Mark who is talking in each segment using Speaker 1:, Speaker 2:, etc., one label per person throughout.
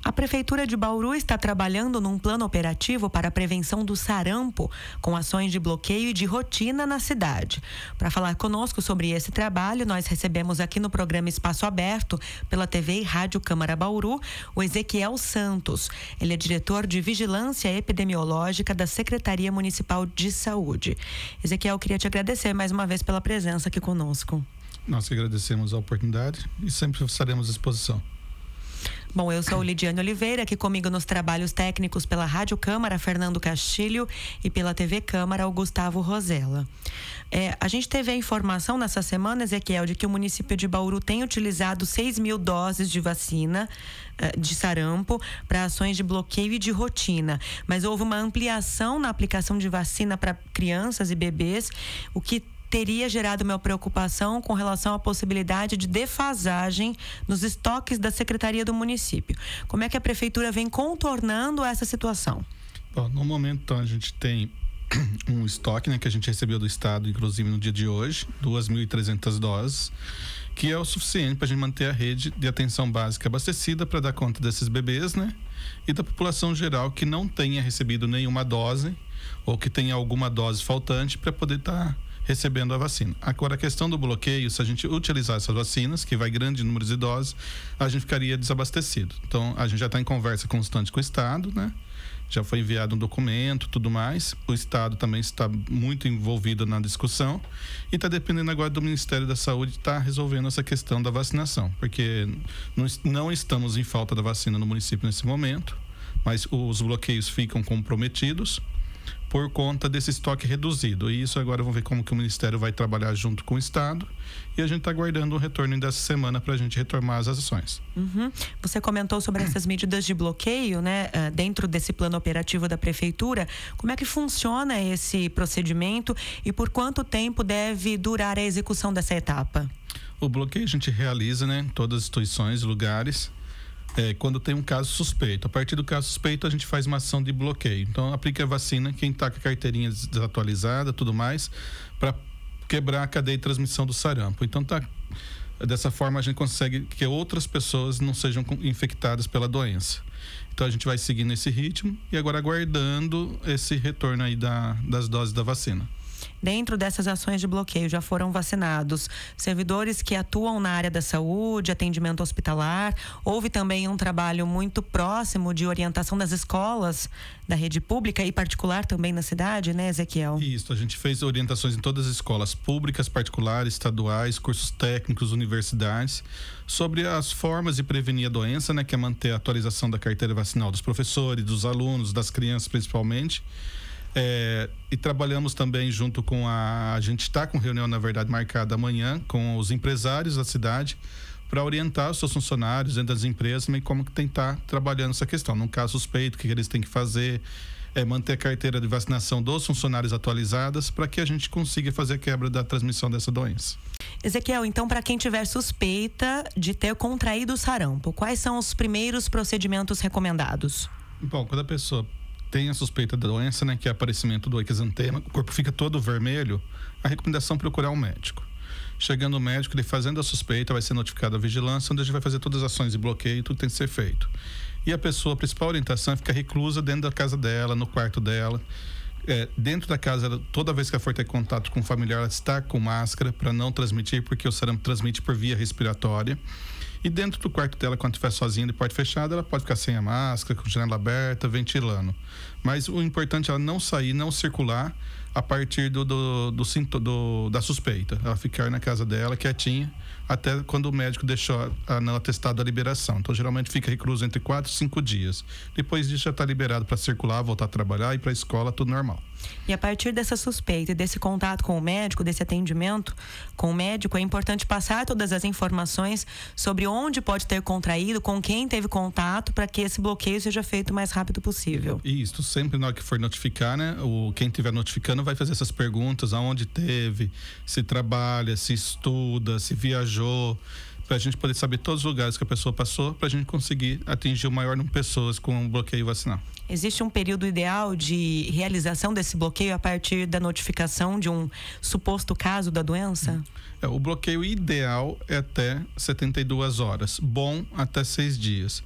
Speaker 1: A Prefeitura de Bauru está trabalhando num plano operativo para a prevenção do sarampo, com ações de bloqueio e de rotina na cidade. Para falar conosco sobre esse trabalho, nós recebemos aqui no programa Espaço Aberto, pela TV e Rádio Câmara Bauru, o Ezequiel Santos. Ele é diretor de Vigilância Epidemiológica da Secretaria Municipal de Saúde. Ezequiel, eu queria te agradecer mais uma vez pela presença aqui conosco.
Speaker 2: Nós que agradecemos a oportunidade e sempre estaremos à disposição.
Speaker 1: Bom, eu sou Lidiane Oliveira, aqui comigo nos trabalhos técnicos pela Rádio Câmara, Fernando Castilho, e pela TV Câmara, o Gustavo Rosella. A gente teve a informação nessa semana, Ezequiel, de que o município de Bauru tem utilizado 6.000 doses de vacina de sarampo para ações de bloqueio e de rotina. Mas houve uma ampliação na aplicação de vacina para crianças e bebês, o que teria gerado uma preocupação com relação à possibilidade de defasagem nos estoques da Secretaria do município. Como é que a Prefeitura vem contornando essa situação?
Speaker 2: Bom, no momento, então, a gente tem um estoque, né, que a gente recebeu do Estado, inclusive no dia de hoje, 2.300 doses, que é o suficiente para a gente manter a rede de atenção básica abastecida para dar conta desses bebês, né, e da população geral que não tenha recebido nenhuma dose ou que tenha alguma dose faltante para poder estar recebendo a vacina. Agora, a questão do bloqueio, se a gente utilizar essas vacinas, que vai grande número de doses, a gente ficaria desabastecido. Então, a gente já está em conversa constante com o Estado, né? Já foi enviado um documento, tudo mais. O Estado também está muito envolvido na discussão e está dependendo agora do Ministério da Saúde estar resolvendo essa questão da vacinação, porque não estamos em falta da vacina no município nesse momento, mas os bloqueios ficam comprometidos por conta desse estoque reduzido. E isso agora vamos ver como que o Ministério vai trabalhar junto com o Estado. E a gente está aguardando o retorno dessa semana para a gente retomar as ações.
Speaker 1: Você comentou sobre essas medidas de bloqueio, né? Dentro desse plano operativo da Prefeitura. Como é que funciona esse procedimento e por quanto tempo deve durar a execução dessa etapa?
Speaker 2: O bloqueio a gente realiza, né, em todas as instituições, lugares, quando tem um caso suspeito. A partir do caso suspeito, a gente faz uma ação de bloqueio. Então, aplica a vacina, quem está com a carteirinha desatualizada, tudo mais, para quebrar a cadeia de transmissão do sarampo. Então, dessa forma, a gente consegue que outras pessoas não sejam infectadas pela doença. Então, a gente vai seguir nesse ritmo e agora aguardando esse retorno aí das doses da vacina.
Speaker 1: Dentro dessas ações de bloqueio já foram vacinados servidores que atuam na área da saúde, atendimento hospitalar. Houve também um trabalho muito próximo de orientação das escolas da rede pública e particular também na cidade, né, Ezequiel?
Speaker 2: Isso, a gente fez orientações em todas as escolas públicas, particulares, estaduais, cursos técnicos, universidades, sobre as formas de prevenir a doença, né, que é manter a atualização da carteira vacinal dos professores, dos alunos, das crianças principalmente. E trabalhamos também junto com a gente está com reunião, na verdade, marcada amanhã com os empresários da cidade para orientar os seus funcionários dentro das empresas e como que tentar trabalhando essa questão. Num caso suspeito, o que eles têm que fazer manter a carteira de vacinação dos funcionários atualizadas para que a gente consiga fazer a quebra da transmissão dessa doença.
Speaker 1: Ezequiel, então, para quem tiver suspeita de ter contraído o sarampo, quais são os primeiros procedimentos recomendados?
Speaker 2: Bom, quando a pessoa tem a suspeita da doença, né, que é aparecimento do exantema, o corpo fica todo vermelho, a recomendação é procurar um médico. Chegando o médico, ele fazendo a suspeita, vai ser notificado a vigilância, onde a gente vai fazer todas as ações de bloqueio, tudo tem que ser feito. E a pessoa, a principal orientação é ficar reclusa dentro da casa dela, no quarto dela. Dentro da casa, toda vez que ela for ter contato com o familiar, ela está com máscara para não transmitir, porque o sarampo transmite por via respiratória. E dentro do quarto dela, quando estiver sozinha de porta fechada, ela pode ficar sem a máscara, com a janela aberta, ventilando. Mas o importante é ela não sair, não circular a partir da suspeita. Ela ficar na casa dela, quietinha, até quando o médico deixou no atestado a liberação. Então, geralmente fica recluso entre 4 e 5 dias. Depois disso, já está liberado para circular, voltar a trabalhar, ir para a escola, tudo normal.
Speaker 1: E a partir dessa suspeita e desse contato com o médico, desse atendimento com o médico, é importante passar todas as informações sobre onde pode ter contraído, com quem teve contato, para que esse bloqueio seja feito o mais rápido possível.
Speaker 2: Isso, sempre na hora que for notificar, né? Quem estiver notificando vai fazer essas perguntas, aonde teve, se trabalha, se estuda, se viajou, para a gente poder saber todos os lugares que a pessoa passou, para a gente conseguir atingir o maior número de pessoas com o bloqueio vacinal.
Speaker 1: Existe um período ideal de realização desse bloqueio a partir da notificação de um suposto caso da doença?
Speaker 2: O bloqueio ideal é até 72 horas, bom até 6 dias.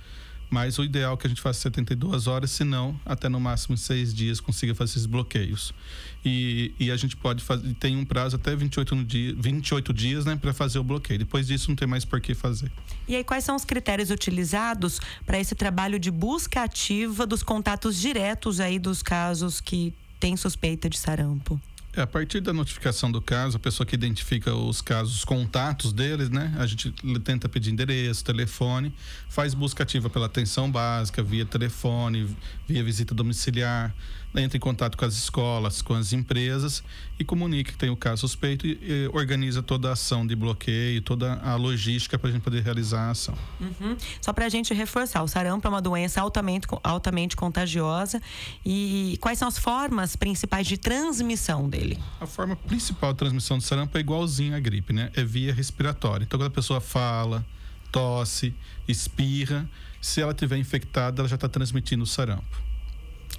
Speaker 2: Mas o ideal é que a gente faça 72 horas, se não, até no máximo 6 dias consiga fazer esses bloqueios. E a gente pode fazer, tem um prazo até 28 dias, né, para fazer o bloqueio. Depois disso não tem mais por que fazer.
Speaker 1: E aí, quais são os critérios utilizados para esse trabalho de busca ativa dos contatos diretos aí dos casos que têm suspeita de sarampo?
Speaker 2: A partir da notificação do caso, a pessoa que identifica os casos, os contatos deles, né? A gente tenta pedir endereço, telefone, faz busca ativa pela atenção básica, via telefone, via visita domiciliar, entra em contato com as escolas, com as empresas e comunica que tem o caso suspeito e organiza toda a ação de bloqueio, toda a logística para a gente poder realizar a ação.
Speaker 1: Só para a gente reforçar, o sarampo é uma doença altamente contagiosa. E quais são as formas principais de transmissão dele?
Speaker 2: A forma principal de transmissão do sarampo é igualzinho à gripe, né? É via respiratória. Então, quando a pessoa fala, tosse, espirra, se ela estiver infectada, ela já está transmitindo o sarampo.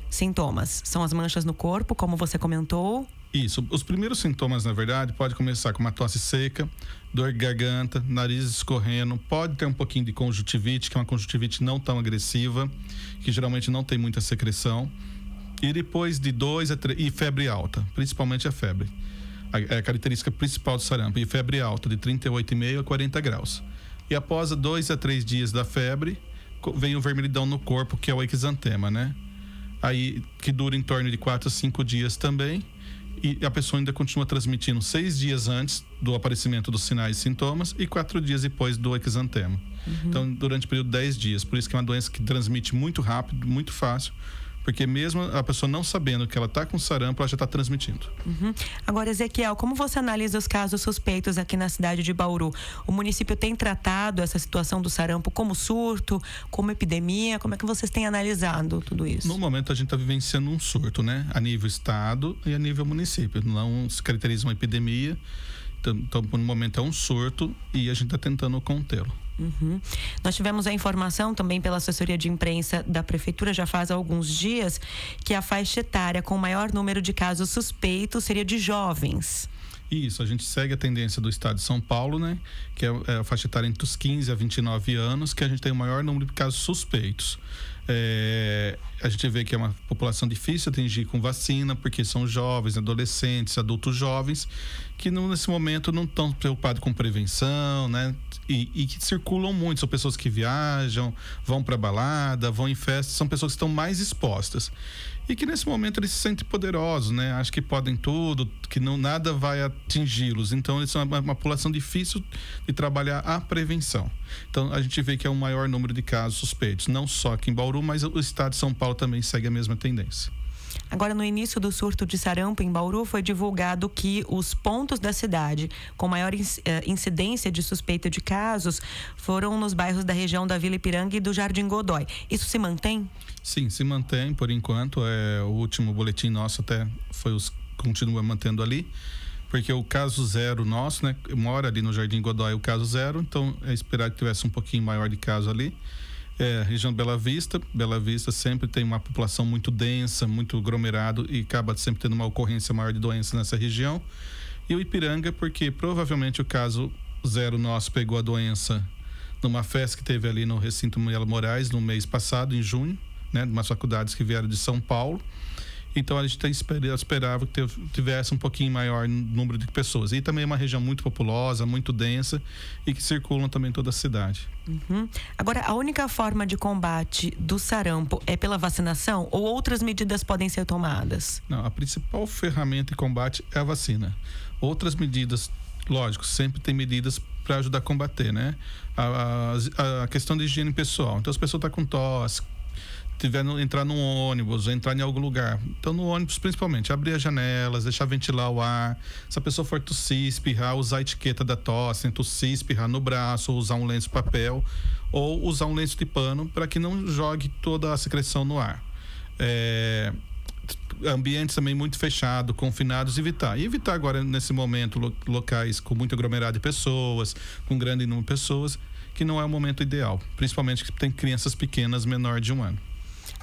Speaker 1: Sintomas são as manchas no corpo, como você comentou.
Speaker 2: Isso. Os primeiros sintomas, na verdade, pode começar com uma tosse seca, dor de garganta, nariz escorrendo, pode ter um pouquinho de conjuntivite, que é uma conjuntivite não tão agressiva, que geralmente não tem muita secreção. E depois de 2 a 3... E febre alta, principalmente a febre. É a característica principal do sarampo. E febre alta, de 38,5 a 40 graus. E após 2 a 3 dias da febre, vem o vermelhidão no corpo, que é o exantema, né? Aí, que dura em torno de 4 a 5 dias também. E a pessoa ainda continua transmitindo 6 dias antes do aparecimento dos sinais e sintomas e 4 dias depois do exantema. Então, durante o período de 10 dias. Por isso que é uma doença que transmite muito rápido, muito fácil. Porque mesmo a pessoa não sabendo que ela está com sarampo, ela já está transmitindo.
Speaker 1: Agora, Ezequiel, como você analisa os casos suspeitos aqui na cidade de Bauru? O município tem tratado essa situação do sarampo como surto, como epidemia? Como é que vocês têm analisado tudo isso?
Speaker 2: No momento, a gente está vivenciando um surto, né? A nível estado e a nível município. Não se caracteriza uma epidemia. Então, no momento, é um surto e a gente está tentando contê-lo.
Speaker 1: Nós tivemos a informação também pela assessoria de imprensa da prefeitura já faz alguns dias que a faixa etária com maior número de casos suspeitos seria de jovens.
Speaker 2: Isso, a gente segue a tendência do estado de São Paulo, né? Que é a faixa etária entre os 15 a 29 anos, que a gente tem o maior número de casos suspeitos. A gente vê que é uma população difícil de atingir com vacina, porque são jovens, adolescentes, adultos jovens, que nesse momento não estão preocupados com prevenção, né? E que circulam muito, são pessoas que viajam, vão para balada, vão em festas, são pessoas que estão mais expostas. E que nesse momento eles se sentem poderosos, né? Acham que podem tudo, que nada vai atingi-los. Então, eles são uma população difícil de trabalhar a prevenção. Então, a gente vê que é o maior número de casos suspeitos, não só aqui em Bauru, mas o estado de São Paulo também segue a mesma tendência.
Speaker 1: Agora, no início do surto de sarampo em Bauru, foi divulgado que os pontos da cidade com maior incidência de suspeita de casos foram nos bairros da região da Vila Ipiranga e do Jardim Godói. Isso se mantém?
Speaker 2: Sim, se mantém por enquanto. O último boletim nosso até continua mantendo ali, porque o caso zero nosso, né, mora ali no Jardim Godói o caso zero, então é esperar que tivesse um pouquinho maior de caso ali. Região Bela Vista sempre tem uma população muito densa, muito aglomerado e acaba sempre tendo uma ocorrência maior de doença nessa região. E o Ipiranga, porque provavelmente o caso zero nosso pegou a doença numa festa que teve ali no recinto Melo Moraes no mês passado, em junho, né, de umas faculdades que vieram de São Paulo. Então a gente esperava que tivesse um pouquinho maior número de pessoas. E também é uma região muito populosa, muito densa e que circulam também toda a cidade.
Speaker 1: Agora, a única forma de combate do sarampo é pela vacinação ou outras medidas podem ser tomadas?
Speaker 2: Não, a principal ferramenta de combate é a vacina. Outras medidas, lógico, sempre tem medidas para ajudar a combater, né? A questão de higiene pessoal. Então, as pessoas estão com tosse, entrar num ônibus, entrar em algum lugar. Então, no ônibus, principalmente, abrir as janelas, deixar ventilar o ar. Se a pessoa for tossir, espirrar, usar a etiqueta da tosse, tossir, espirrar no braço, ou usar um lenço de papel, ou usar um lenço de pano para que não jogue toda a secreção no ar. Ambientes também muito fechados, confinados, evitar. E evitar agora, nesse momento, locais com muito aglomerado de pessoas, com grande número de pessoas, que não é o momento ideal. Principalmente que tem crianças pequenas, menor de 1 ano.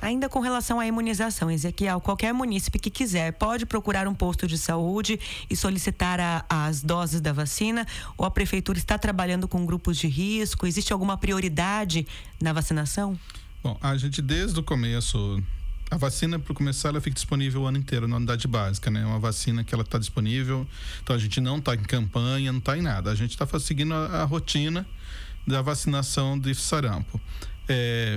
Speaker 1: Ainda com relação à imunização, Ezequiel, qualquer munícipe que quiser pode procurar um posto de saúde e solicitar as doses da vacina, ou a prefeitura está trabalhando com grupos de risco? Existe alguma prioridade na vacinação?
Speaker 2: Bom, a gente desde o começo, a vacina, para começar, ela fica disponível o ano inteiro na unidade básica, né? É uma vacina que ela está disponível, então a gente não está em campanha, não está em nada. A gente está seguindo a rotina da vacinação de sarampo.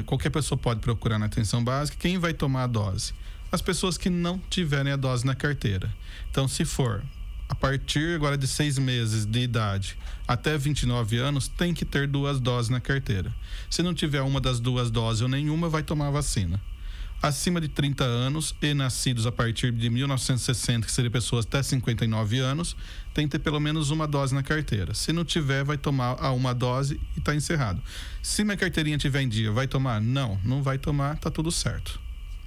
Speaker 2: Qualquer pessoa pode procurar na atenção básica. Quem vai tomar a dose? As pessoas que não tiverem a dose na carteira. Então, se for a partir agora de 6 meses de idade até 29 anos, tem que ter 2 doses na carteira. Se não tiver uma das 2 doses ou nenhuma, vai tomar a vacina. Acima de 30 anos e nascidos a partir de 1960, que seria pessoas até 59 anos, tem que ter pelo menos uma dose na carteira. Se não tiver, vai tomar a uma dose e está encerrado. Se minha carteirinha tiver em dia, vai tomar? Não, não vai tomar, tá tudo certo.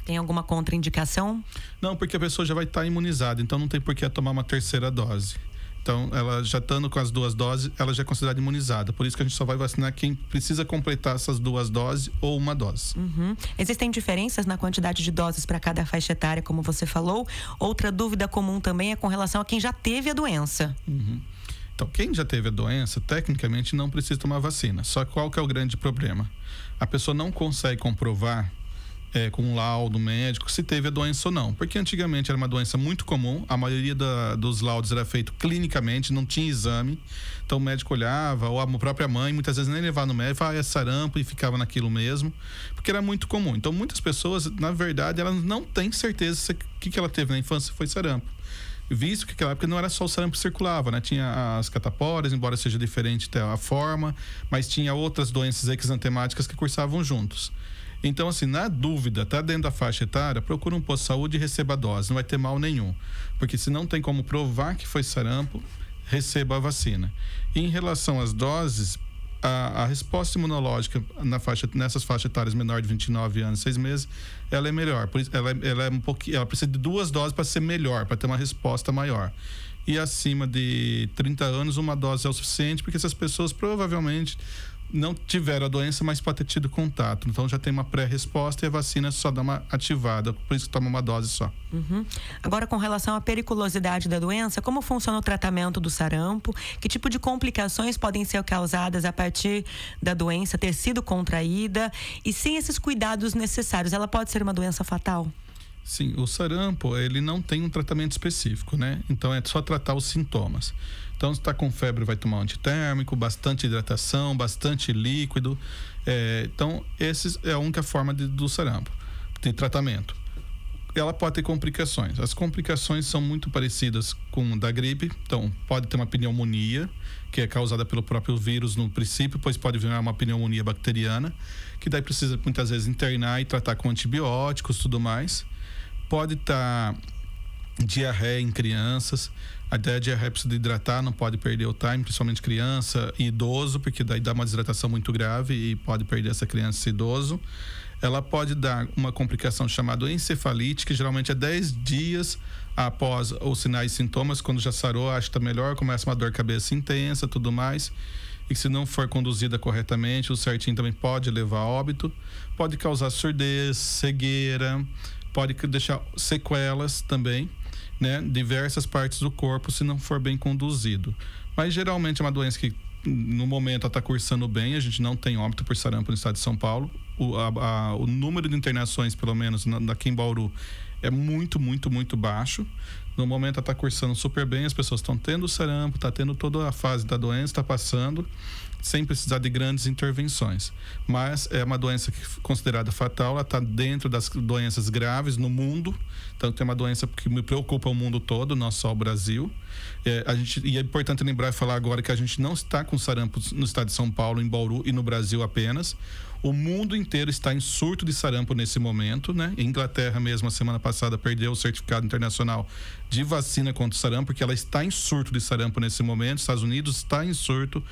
Speaker 1: Tem alguma contraindicação?
Speaker 2: Não, porque a pessoa já vai estar imunizada, então não tem por que tomar uma terceira dose. Então, ela já estando com as 2 doses, ela já é considerada imunizada. Por isso que a gente só vai vacinar quem precisa completar essas 2 doses ou uma dose.
Speaker 1: Existem diferenças na quantidade de doses para cada faixa etária, como você falou? Outra dúvida comum também é com relação a quem já teve a doença.
Speaker 2: Então, quem já teve a doença, tecnicamente não precisa tomar vacina. Só que qual que é o grande problema? A pessoa não consegue comprovar com um laudo médico se teve a doença ou não, porque antigamente era uma doença muito comum, a maioria dos laudos era feito clinicamente, não tinha exame, então o médico olhava, ou a própria mãe muitas vezes nem levava no médico, falava, é sarampo, e ficava naquilo mesmo, porque era muito comum. Então muitas pessoas, na verdade, elas não têm certeza se o que ela teve na infância foi sarampo, visto que naquela época não era só o sarampo que circulava, né? Tinha as catapórias, embora seja diferente até a forma, mas tinha outras doenças exantemáticas que cursavam juntos. Então, assim, na dúvida, tá dentro da faixa etária, procura um posto de saúde e receba a dose. Não vai ter mal nenhum. Porque se não tem como provar que foi sarampo, receba a vacina. E em relação às doses, a resposta imunológica nessas faixas etárias menor de 29 anos, 6 meses, ela é melhor. Por isso, ela é ela precisa de 2 doses para ser melhor, para ter uma resposta maior. E acima de 30 anos, uma dose é o suficiente, porque essas pessoas provavelmente não tiveram a doença, mas pode ter tido contato. Então já tem uma pré-resposta e a vacina só dá uma ativada, por isso que toma uma dose só.
Speaker 1: Agora, com relação à periculosidade da doença, como funciona o tratamento do sarampo? Que tipo de complicações podem ser causadas a partir da doença ter sido contraída? E sem esses cuidados necessários, ela pode ser uma doença fatal?
Speaker 2: Sim, o sarampo, ele não tem um tratamento específico, né? Então é só tratar os sintomas. Então, se está com febre, vai tomar um antitérmico, bastante hidratação, bastante líquido. Então, essa é a única forma do sarampo, de tratamento. Ela pode ter complicações. As complicações são muito parecidas com da gripe. Então, pode ter uma pneumonia, que é causada pelo próprio vírus no princípio, pois pode virar uma pneumonia bacteriana, que daí precisa muitas vezes internar e tratar com antibióticos e tudo mais. Pode estar diarreia em crianças. A diarreia precisa hidratar, não pode perder o time, principalmente criança e idoso, porque daí dá uma desidratação muito grave e pode perder essa criança e idoso. Ela pode dar uma complicação chamada encefalite, que geralmente é 10 dias após os sinais e sintomas, quando já sarou, acha que está melhor, começa uma dor de cabeça intensa, tudo mais. E se não for conduzida corretamente, o certinho também pode levar a óbito. Pode causar surdez, cegueira, pode deixar sequelas também, né? Diversas partes do corpo, se não for bem conduzido. Mas geralmente é uma doença que no momento ela está cursando bem, a gente não tem óbito por sarampo no estado de São Paulo. O número de internações, pelo menos aqui em Bauru, é muito, muito, muito baixo. No momento ela está cursando super bem, as pessoas estão tendo sarampo, está tendo toda a fase da doença, está passando, sem precisar de grandes intervenções. Mas é uma doença que é considerada fatal, ela está dentro das doenças graves no mundo, então é uma doença que me preocupa o mundo todo, não só o Brasil. E é importante lembrar e falar agora que a gente não está com sarampo no estado de São Paulo, em Bauru e no Brasil apenas. O mundo inteiro está em surto de sarampo nesse momento, né? Inglaterra mesmo, a semana passada, perdeu o certificado internacional de vacina contra o sarampo, porque ela está em surto de sarampo nesse momento. Estados Unidos está em surto,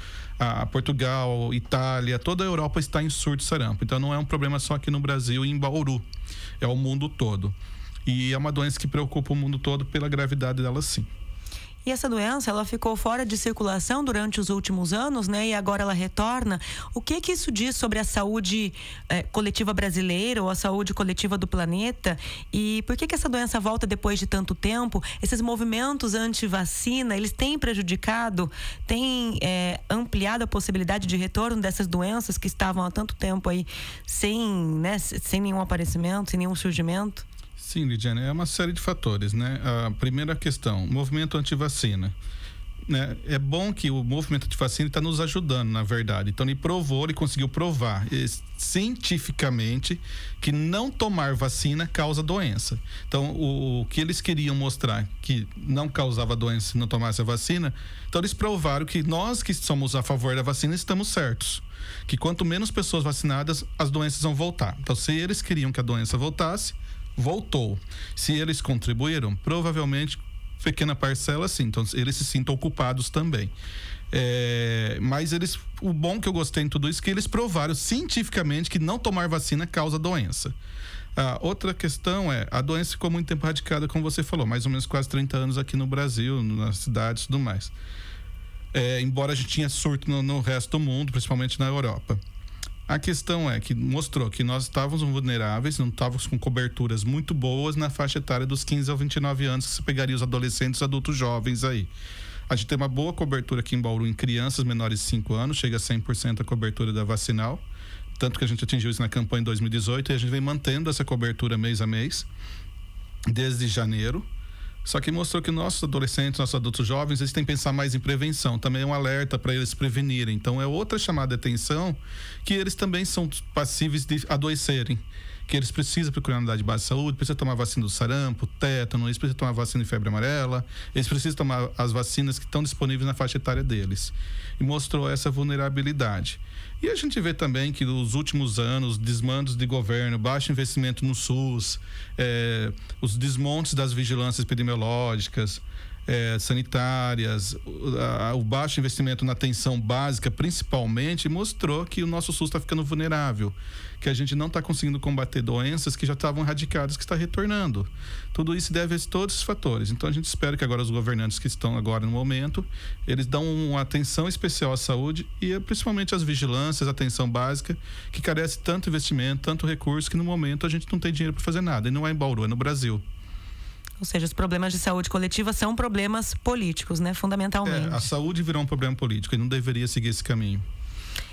Speaker 2: Portugal, Itália, toda a Europa está em surto de sarampo. Então não é um problema só aqui no Brasil e em Bauru, é o mundo todo. E é uma doença que preocupa o mundo todo pela gravidade dela, sim.
Speaker 1: E essa doença, ela ficou fora de circulação durante os últimos anos, né? E agora ela retorna. O que isso diz sobre a saúde coletiva brasileira ou a saúde coletiva do planeta? E por que essa doença volta depois de tanto tempo? Esses movimentos anti-vacina, eles têm prejudicado, têm ampliado a possibilidade de retorno dessas doenças que estavam há tanto tempo aí sem nenhum aparecimento, sem nenhum surgimento?
Speaker 2: Sim, Lidiane, é uma série de fatores, né? A primeira questão, movimento anti-vacina. Né? É bom que o movimento anti-vacina está nos ajudando, na verdade. Então, ele conseguiu provar cientificamente que não tomar vacina causa doença. Então, o que eles queriam mostrar que não causava doença se não tomasse a vacina, então eles provaram que nós que somos a favor da vacina estamos certos. Que quanto menos pessoas vacinadas, as doenças vão voltar. Então, se eles queriam que a doença voltasse, voltou. Se eles contribuíram, provavelmente pequena parcela sim, então eles se sintam culpados também. Mas o bom que eu gostei em tudo isso é que eles provaram cientificamente que não tomar vacina causa doença. A outra questão a doença ficou muito tempo radicada, como você falou, mais ou menos quase 30 anos aqui no Brasil, nas cidades e tudo mais. Embora a gente tinha surto no resto do mundo, principalmente na Europa. A questão é que mostrou que nós estávamos vulneráveis, não estávamos com coberturas muito boas na faixa etária dos 15 aos 29 anos, que você pegaria os adolescentes, adultos jovens aí. A gente tem uma boa cobertura aqui em Bauru em crianças menores de 5 anos, chega a 100% a cobertura da vacinal, tanto que a gente atingiu isso na campanha em 2018 e a gente vem mantendo essa cobertura mês a mês, desde janeiro. Só que mostrou que nossos adolescentes, nossos adultos jovens, eles têm que pensar mais em prevenção. Também é um alerta para eles se prevenirem. Então, é outra chamada de atenção que eles também são passíveis de adoecerem. Que eles precisam procurar uma unidade de base de saúde, precisam tomar vacina do sarampo, tétano, eles precisam tomar vacina de febre amarela, eles precisam tomar as vacinas que estão disponíveis na faixa etária deles. E mostrou essa vulnerabilidade. E a gente vê também que nos últimos anos, desmandos de governo, baixo investimento no SUS, os desmontes das vigilâncias epidemiológicas, sanitárias, o baixo investimento na atenção básica, principalmente, mostrou que o nosso SUS está ficando vulnerável, que a gente não está conseguindo combater doenças que já estavam erradicadas, que está retornando. Tudo isso deve a todos esses fatores. Então, a gente espera que agora os governantes que estão agora no momento, eles dão uma atenção especial à saúde e principalmente às vigilâncias, à atenção básica, que carece tanto investimento, tanto recurso, que no momento a gente não tem dinheiro para fazer nada. E não é em Bauru, é no Brasil.
Speaker 1: Ou seja, os problemas de saúde coletiva são problemas políticos, né? Fundamentalmente.
Speaker 2: A saúde virou um problema político e não deveria seguir esse caminho.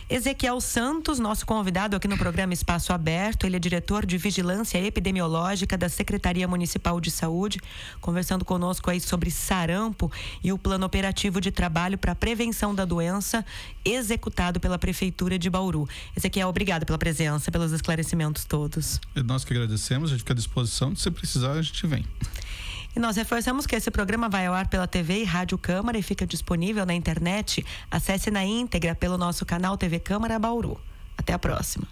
Speaker 1: Ezequiel Santos, nosso convidado aqui no programa Espaço Aberto, ele é diretor de Vigilância Epidemiológica da Secretaria Municipal de Saúde, conversando conosco aí sobre sarampo e o plano operativo de trabalho para a prevenção da doença executado pela Prefeitura de Bauru. Ezequiel, obrigado pela presença, pelos esclarecimentos todos.
Speaker 2: Nós que agradecemos, a gente fica à disposição, se precisar a gente vem.
Speaker 1: E nós reforçamos que esse programa vai ao ar pela TV e Rádio Câmara e fica disponível na internet. Acesse na íntegra pelo nosso canal TV Câmara Bauru. Até a próxima.